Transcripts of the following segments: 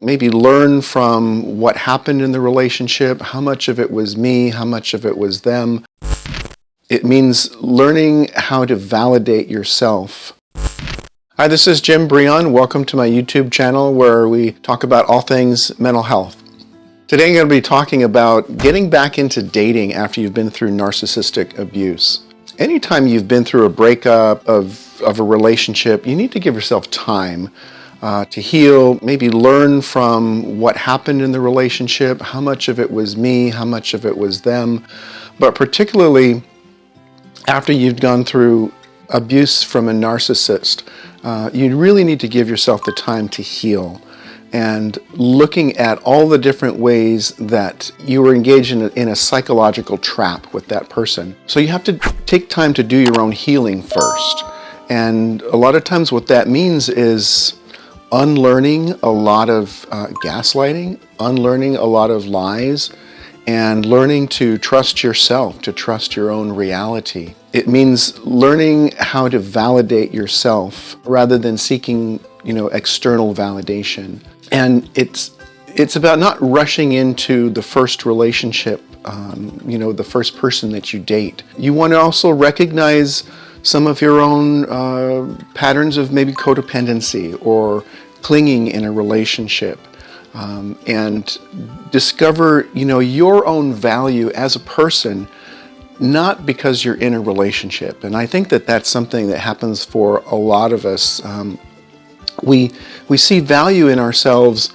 maybe learn from what happened in the relationship, how much of it was me, how much of it was them. It means learning how to validate yourself. Hi, this is Jim Brillon. Welcome to my YouTube channel where we talk about all things mental health. Today I'm going to be talking about getting back into dating after you've been through narcissistic abuse. Anytime you've been through a breakup of a relationship, you need to give yourself time to heal, maybe learn from what happened in the relationship, how much of it was me, how much of it was them. But particularly after you've gone through abuse from a narcissist, you really need to give yourself the time to heal. And looking at all the different ways that you were engaged in a psychological trap with that person. So you have to take time to do your own healing first. And a lot of times what that means is unlearning a lot of gaslighting, unlearning a lot of lies, and learning to trust yourself, to trust your own reality. It means learning how to validate yourself rather than seeking, external validation. And it's about not rushing into the first relationship, the first person that you date. You want to also recognize some of your own patterns of maybe codependency or clinging in a relationship, and discover, your own value as a person, not because you're in a relationship. And I think that that's something that happens for a lot of us. We see value in ourselves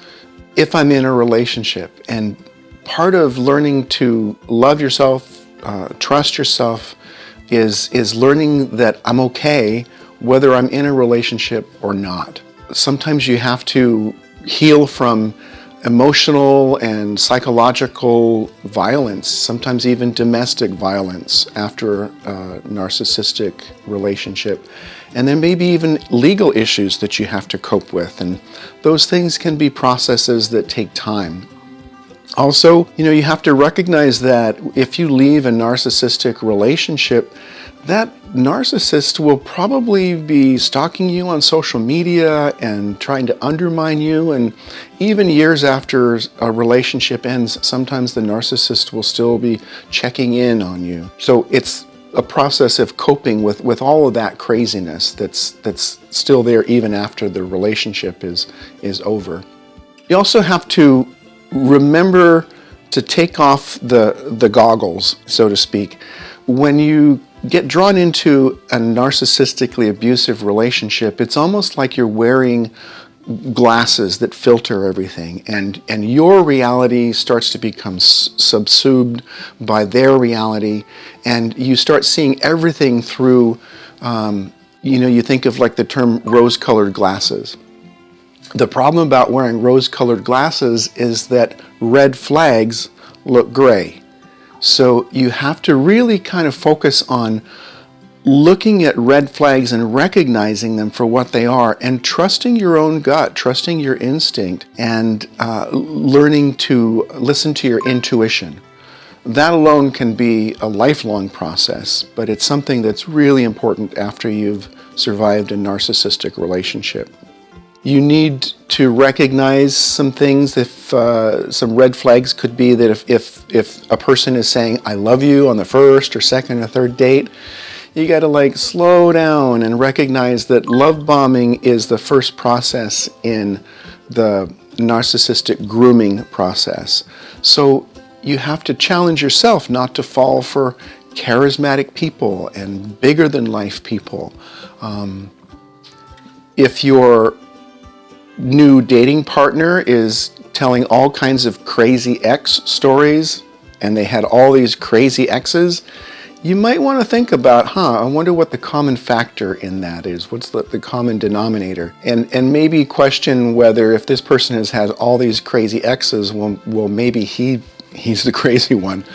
if I'm in a relationship. And part of learning to love yourself, trust yourself, is learning that I'm okay whether I'm in a relationship or not. Sometimes you have to heal from emotional and psychological violence, sometimes even domestic violence after a narcissistic relationship. And then maybe even legal issues that you have to cope with. And those things can be processes that take time. Also, you have to recognize that if you leave a narcissistic relationship, that narcissist will probably be stalking you on social media and trying to undermine you. And even years after a relationship ends, sometimes the narcissist will still be checking in on you. So it's a process of coping with all of that craziness that's still there even after the relationship is over. You also have to remember to take off the goggles, so to speak. When you get drawn into a narcissistically abusive relationship, it's almost like you're wearing glasses that filter everything, and your reality starts to become subsumed by their reality, and you start seeing everything through, you think of like the term rose-colored glasses. The problem about wearing rose-colored glasses is that red flags look gray. So you have to really kind of focus on looking at red flags and recognizing them for what they are, and trusting your own gut, trusting your instinct, and learning to listen to your intuition. That alone can be a lifelong process, but it's something that's really important after you've survived a narcissistic relationship. You need to recognize some things. If some red flags could be that if a person is saying "I love you" on the first or second or third date, you got to slow down and recognize that love bombing is the first process in the narcissistic grooming process. So you have to challenge yourself not to fall for charismatic people and bigger than life people. If your new dating partner is telling all kinds of crazy ex stories and they had all these crazy exes, you might want to think about, I wonder what the common factor in that is. What's the common denominator? And maybe question whether if this person has had all these crazy exes, well maybe he's the crazy one.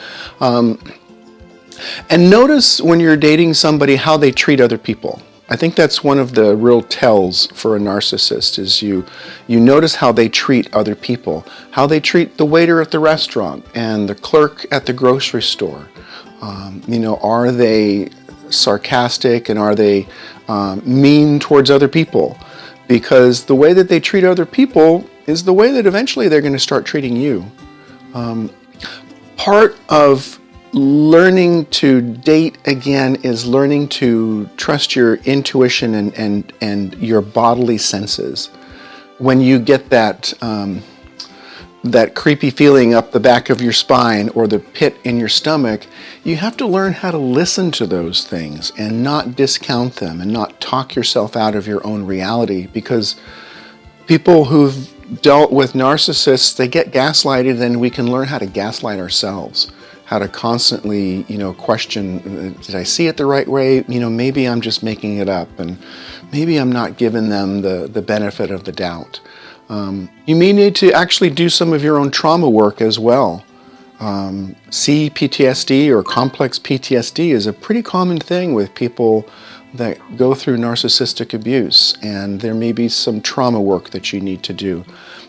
And notice when you're dating somebody how they treat other people. I think that's one of the real tells for a narcissist is you notice how they treat other people, how they treat the waiter at the restaurant and the clerk at the grocery store. Are they sarcastic and are they mean towards other people? Because the way that they treat other people is the way that eventually they're going to start treating you. Part of learning to date again is learning to trust your intuition and your bodily senses. When you get that creepy feeling up the back of your spine or the pit in your stomach, you have to learn how to listen to those things and not discount them and not talk yourself out of your own reality, because people who've dealt with narcissists, they get gaslighted, and we can learn how to gaslight ourselves, how to constantly, question, did I see it the right way? Maybe I'm just making it up, and maybe I'm not giving them the benefit of the doubt. You may need to actually do some of your own trauma work as well. CPTSD or complex PTSD is a pretty common thing with people that go through narcissistic abuse, and there may be some trauma work that you need to do.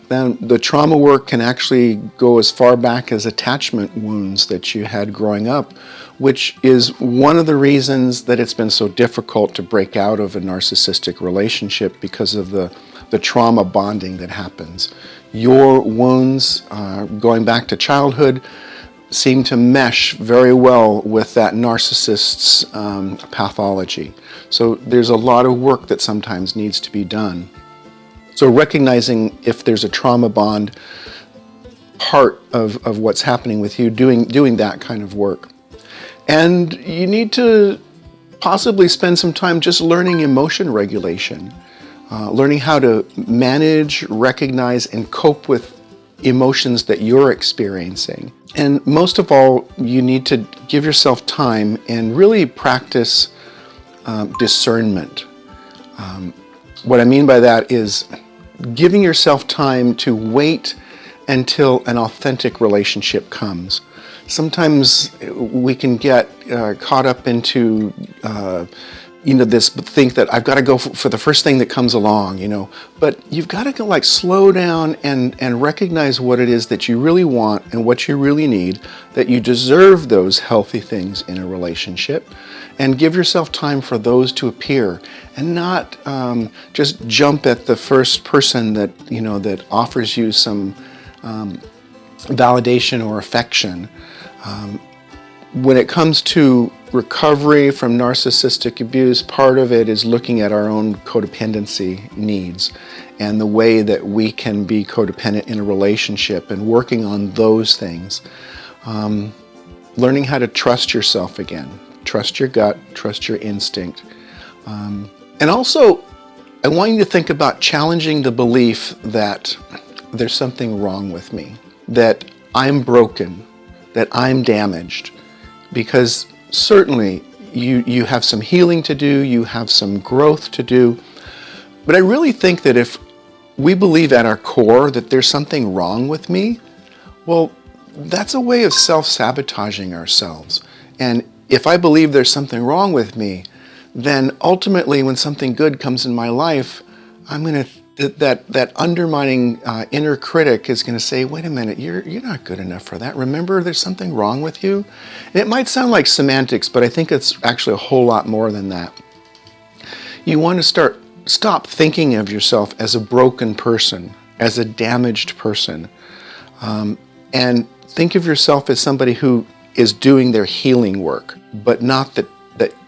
Then the trauma work can actually go as far back as attachment wounds that you had growing up, which is one of the reasons that it's been so difficult to break out of a narcissistic relationship, because of the trauma bonding that happens. Your wounds going back to childhood seem to mesh very well with that narcissist's pathology. So there's a lot of work that sometimes needs to be done. So recognizing if there's a trauma bond, part of what's happening with you, doing that kind of work. And you need to possibly spend some time just learning emotion regulation, learning how to manage, recognize, and cope with emotions that you're experiencing. And most of all, you need to give yourself time and really practice discernment. What I mean by that is giving yourself time to wait until an authentic relationship comes. Sometimes we can get caught up into this think that I've got to go for the first thing that comes along, but you've got to slow down and recognize what it is that you really want and what you really need, that you deserve those healthy things in a relationship, and give yourself time for those to appear, and not just jump at the first person that that offers you some validation or affection. When it comes to recovery from narcissistic abuse, part of it is looking at our own codependency needs and the way that we can be codependent in a relationship, and working on those things. Learning how to trust yourself again, trust your gut, trust your instinct. And also, I want you to think about challenging the belief that there's something wrong with me, that I'm broken, that I'm damaged. Because certainly you have some healing to do, you have some growth to do. But I really think that if we believe at our core that there's something wrong with me, well, that's a way of self-sabotaging ourselves. And if I believe there's something wrong with me, then ultimately when something good comes in my life, that undermining inner critic is going to say, wait a minute, you're not good enough for that. Remember, there's something wrong with you. And it might sound like semantics, but I think it's actually a whole lot more than that. You want to stop thinking of yourself as a broken person, as a damaged person, and think of yourself as somebody who is doing their healing work, but not that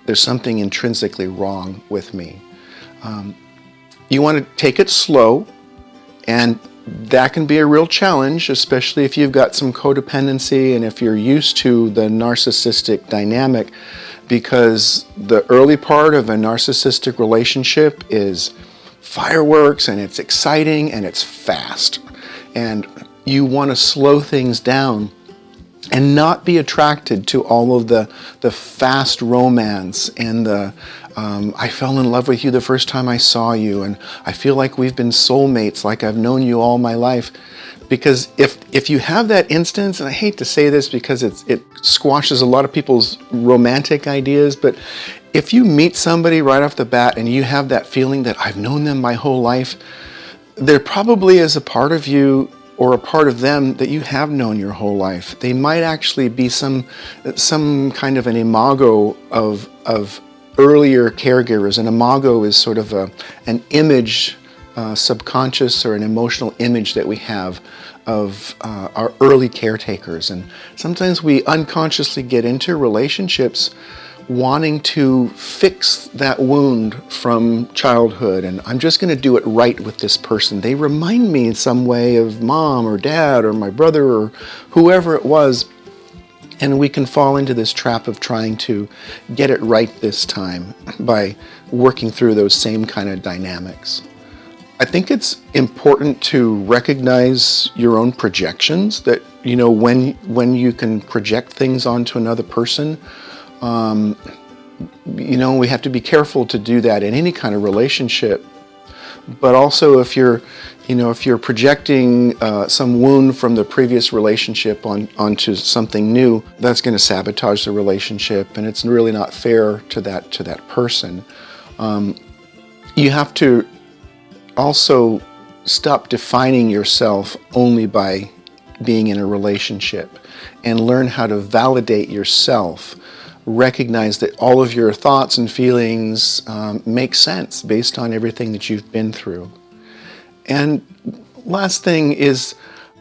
there's something intrinsically wrong with me. You want to take it slow, and that can be a real challenge, especially if you've got some codependency and if you're used to the narcissistic dynamic, because the early part of a narcissistic relationship is fireworks, and it's exciting, and it's fast. And you want to slow things down and not be attracted to all of the fast romance and I fell in love with you the first time I saw you, and I feel like we've been soulmates, like I've known you all my life. Because if you have that instance, and I hate to say this because it squashes a lot of people's romantic ideas, but if you meet somebody right off the bat and you have that feeling that I've known them my whole life, there probably is a part of you or a part of them that you have known your whole life. They might actually be some kind of an imago of earlier caregivers. An imago is sort of an image subconscious or an emotional image that we have of our early caretakers. And sometimes we unconsciously get into relationships wanting to fix that wound from childhood, and I'm just going to do it right with this person. They remind me in some way of mom or dad or my brother or whoever it was, and we can fall into this trap of trying to get it right this time by working through those same kind of dynamics. I think it's important to recognize your own projections, that, you know, when you can project things onto another person. You know, we have to be careful to do that in any kind of relationship. But also, if you're projecting some wound from the previous relationship onto something new, that's going to sabotage the relationship, and it's really not fair to that person. You have to also stop defining yourself only by being in a relationship, and learn how to validate yourself. Recognize that all of your thoughts and feelings make sense based on everything that you've been through. And last thing is,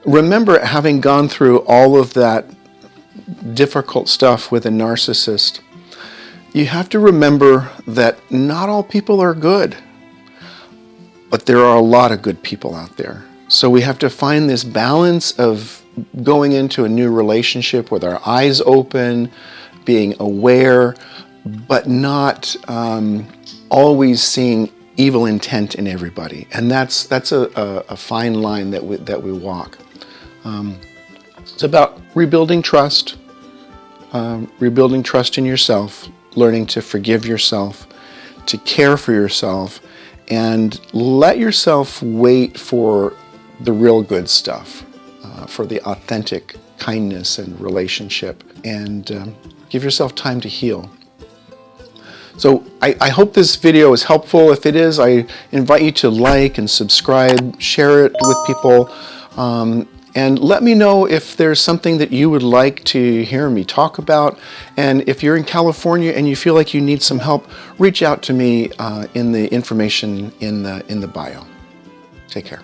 remember, having gone through all of that difficult stuff with a narcissist, you have to remember that not all people are good, but there are a lot of good people out there. So we have to find this balance of going into a new relationship with our eyes open, being aware, but not always seeing evil intent in everybody. And that's a fine line that we walk. It's about rebuilding trust in yourself, learning to forgive yourself, to care for yourself, and let yourself wait for the real good stuff, for the authentic kindness and relationship, and give yourself time to heal. So I hope this video is helpful. If it is, I invite you to like and subscribe, share it with people, and let me know if there's something that you would like to hear me talk about. And if you're in California and you feel like you need some help, reach out to me in the information in the bio. Take care.